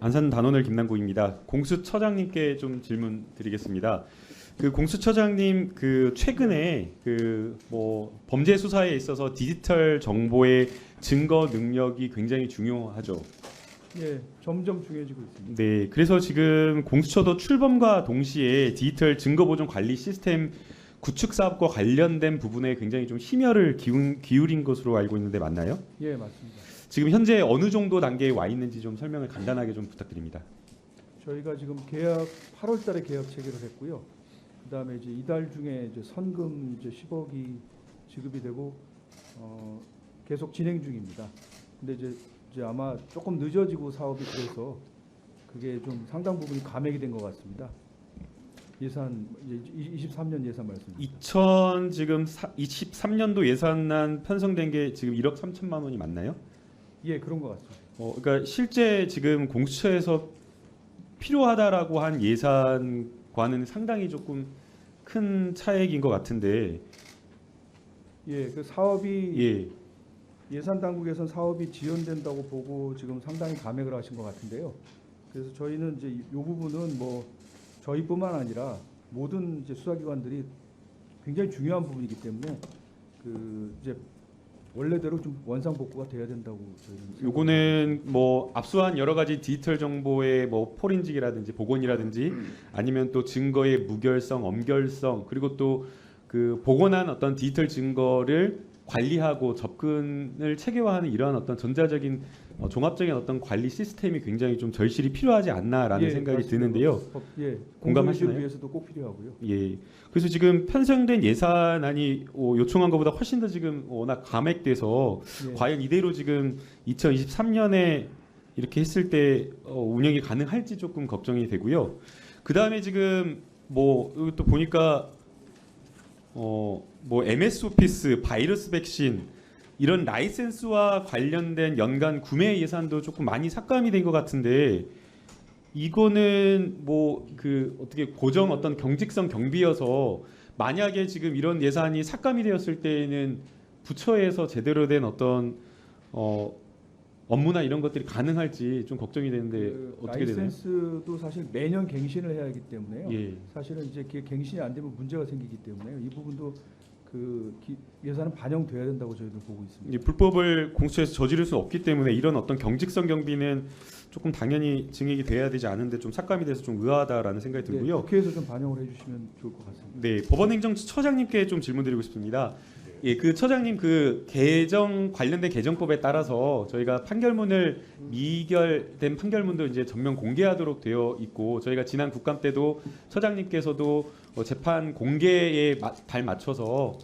안산 단원을 김남국입니다. 공수처장님께 좀 질문 드리겠습니다. 그 공수처장님 그 최근에 그 뭐 범죄 수사에 있어서 디지털 정보의 증거 능력이 굉장히 중요하죠. 예, 점점 중요해지고 있습니다. 네, 그래서 지금 공수처도 출범과 동시에 디지털 증거 보존 관리 시스템 구축 사업과 관련된 부분에 굉장히 좀 심혈을 기울인 것으로 알고 있는데 맞나요? 예, 맞습니다. 지금 현재 어느 정도 단계에 와 있는지 좀 설명을 간단하게 좀 부탁드립니다. 저희가 지금 계약 8월달에 계약 체결을 했고요. 그다음에 이제 이달 중에 이제 선금 이제 10억이 지급이 되고 계속 진행 중입니다. 근데 이제 아마 조금 늦어지고 사업이 그래서 그게 좀 상당 부분이 감액이 된 것 같습니다. 예산 이제 23년 예산 말씀입니다. 23년도 예산안 편성된 게 지금 1억 3천만 원이 맞나요? 예, 그런 것 같습니다. 그러니까 실제 지금 공수처에서 필요하다라고 한 예산과는 상당히 조금 큰 차액인 것 같은데. 예, 그 사업이 예. 예산 당국에서는 사업이 지연된다고 보고 지금 상당히 감액을 하신 것 같은데요. 그래서 저희는 이제 이 부분은 뭐 저희뿐만 아니라 모든 이제 수사기관들이 굉장히 중요한 부분이기 때문에 그 이제 원래대로 좀 원상복구가 돼야 된다고 저희는. 요거는 뭐 압수한 여러 가지 디지털 정보의 뭐 포렌식이라든지 복원이라든지 아니면 또 증거의 무결성, 엄결성 그리고 또 그 복원한 어떤 디지털 증거를 관리하고 접근을 체계화하는 이러한 어떤 전자적인 종합적인 어떤 관리 시스템이 굉장히 좀 절실히 필요하지 않나라는 생각이 맞습니다. 드는데요. 예, 공감하시나요? 위해서도 꼭 필요하고요. 예. 그래서 지금 편성된 예산안이 요청한 것보다 훨씬 더 지금 워낙 감액돼서 예. 과연 이대로 지금 2023년에 이렇게 했을 때 운영이 가능할지 조금 걱정이 되고요. 그 다음에 지금 뭐 여기 또 보니까 뭐 MS 오피스, 바이러스 백신 이런 라이센스와 관련된 연간 구매 예산도 조금 많이 삭감이 된 것 같은데 이거는 뭐 그 어떻게 고정 어떤 경직성 경비여서 만약에 지금 이런 예산이 삭감이 되었을 때에는 부처에서 제대로 된 어떤 업무나 이런 것들이 가능할지 좀 걱정이 되는데 그 어떻게 되나요? 라이센스도 사실 매년 갱신을 해야 하기 때문에요. 예. 사실은 이제 그게 갱신이 안 되면 문제가 생기기 때문에요. 이 부분도 그 예산은 반영돼야 된다고 저희도 보고 있습니다. 이 불법을 공수처에서 저지를 수 없기 때문에 이런 어떤 경직성 경비는 조금 당연히 증액이 돼야 되지 않은데 좀 삭감이 돼서 좀 의아하다라는 생각이 들고요. 네, 국회에서 좀 반영을 해주시면 좋을 것 같습니다. 네, 법원행정처장님께 좀 질문드리고 싶습니다. 예, 그 처장님 그 관련된 개정법에 따라서 저희가 판결문을 미결된 판결문도 이제 전면 공개하도록 되어 있고 저희가 지난 국감 때도 처장님께서도 재판 공개에 발 맞춰서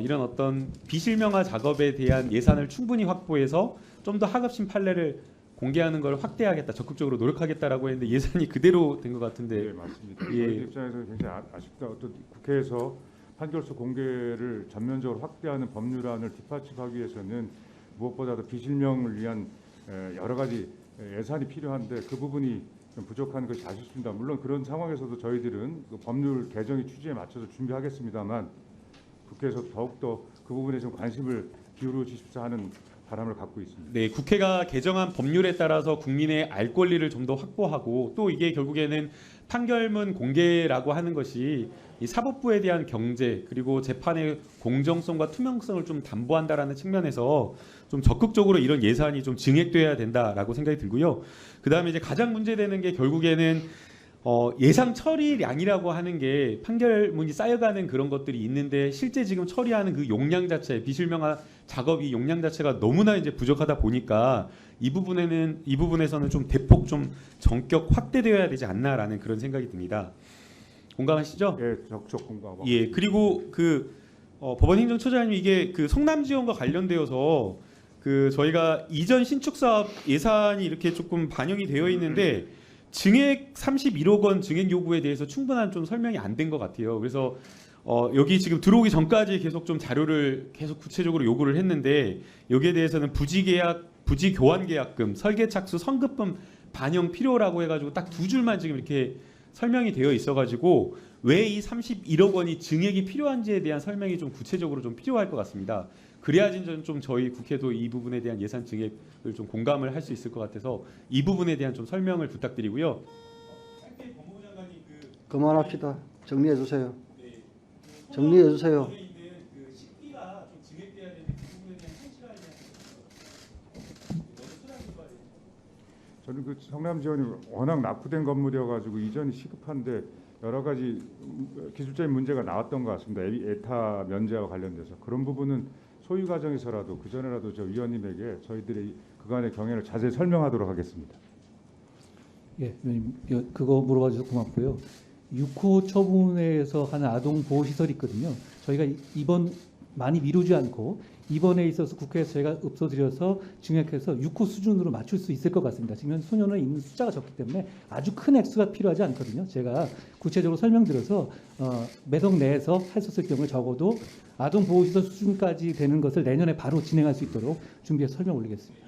이런 어떤 비실명화 작업에 대한 예산을 충분히 확보해서 좀 더 하급심 판례를 공개하는 걸 확대하겠다, 적극적으로 노력하겠다라고 했는데 예산이 그대로 된 것 같은데. 네, 맞습니다. 예. 저희 입장에서 굉장히 아쉽다. 어떤 국회에서 판결서 공개를 전면적으로 확대하는 법률안을 뒷받침하기 위해서는 무엇보다도 비실명을 위한 여러 가지 예산이 필요한데 그 부분이 좀 부족한 것이 아쉽습니다. 물론 그런 상황에서도 저희들은 그 법률 개정의 취지에 맞춰서 준비하겠습니다만 국회에서 더욱더 그 부분에 좀 관심을 기울여 주십사 하는 바람을 갖고 있습니다. 네, 국회가 개정한 법률에 따라서 국민의 알 권리를 좀 더 확보하고 또 이게 결국에는 판결문 공개라고 하는 것이 이 사법부에 대한 경제 그리고 재판의 공정성과 투명성을 좀 담보한다라는 측면에서 좀 적극적으로 이런 예산이 좀 증액돼야 된다라고 생각이 들고요. 그다음에 이제 가장 문제되는 게 결국에는 예상 처리량이라고 하는 게 판결문이 쌓여가는 그런 것들이 있는데 실제 지금 처리하는 그 용량 자체 비실명화 작업이 용량 자체가 너무나 이제 부족하다 보니까 이 부분에서는 좀 대폭 좀 전격 확대되어야 되지 않나라는 그런 생각이 듭니다. 공감하시죠? 예, 적극 공감하고. 예, 그리고 그 법원행정처장님 이게 그 성남 지원과 관련되어서 그 저희가 이전 신축 사업 예산이 이렇게 조금 반영이 되어 있는데 증액 31억 원 증액 요구에 대해서 충분한 좀 설명이 안 된 것 같아요. 그래서 여기 지금 들어오기 전까지 계속 좀 자료를 계속 구체적으로 요구를 했는데 여기에 대해서는 부지 교환 계약금, 설계 착수 성급금 반영 필요라고 해가지고 딱 두 줄만 지금 이렇게 설명이 되어 있어가지고 왜 이 31억 원이 증액이 필요한지에 대한 설명이 좀 구체적으로 좀 필요할 것 같습니다. 그래야지 좀 저희 국회도 이 부분에 대한 예산 증액을 좀 공감을 할 수 있을 것 같아서 이 부분에 대한 좀 설명을 부탁드리고요. 짧게 법무부 장관님 그만합시다. 정리해 주세요. 정리해 주세요. 그 식비가 좀 증액돼야 되는 그 부분에 대한 현실화에 대한 저는 그 성남 지원이 워낙 낙후된 건물이어 가지고 이전이 시급한데 여러 가지 기술적인 문제가 나왔던 것 같습니다. 에타 면제와 관련돼서 그런 부분은 소위 과정에서라도 그 전에라도 저 위원님에게 저희들의 그간의 경연을 자세히 설명하도록 하겠습니다. 예, 위원님, 그거 물어봐 주셔서 고맙고요. 6호 처분에서 하는 아동 보호 시설이 있거든요. 저희가 이번 많이 미루지 않고 이번에 있어서 국회에서 저희가 읍소드려서 증액해서 6호 수준으로 맞출 수 있을 것 같습니다. 지금 소년은 있는 숫자가 적기 때문에 아주 큰 액수가 필요하지 않거든요. 제가 구체적으로 설명드려서 매석 내에서 할 수 있을 경우에 적어도 아동 보호 시설 수준까지 되는 것을 내년에 바로 진행할 수 있도록 준비해서 설명 올리겠습니다.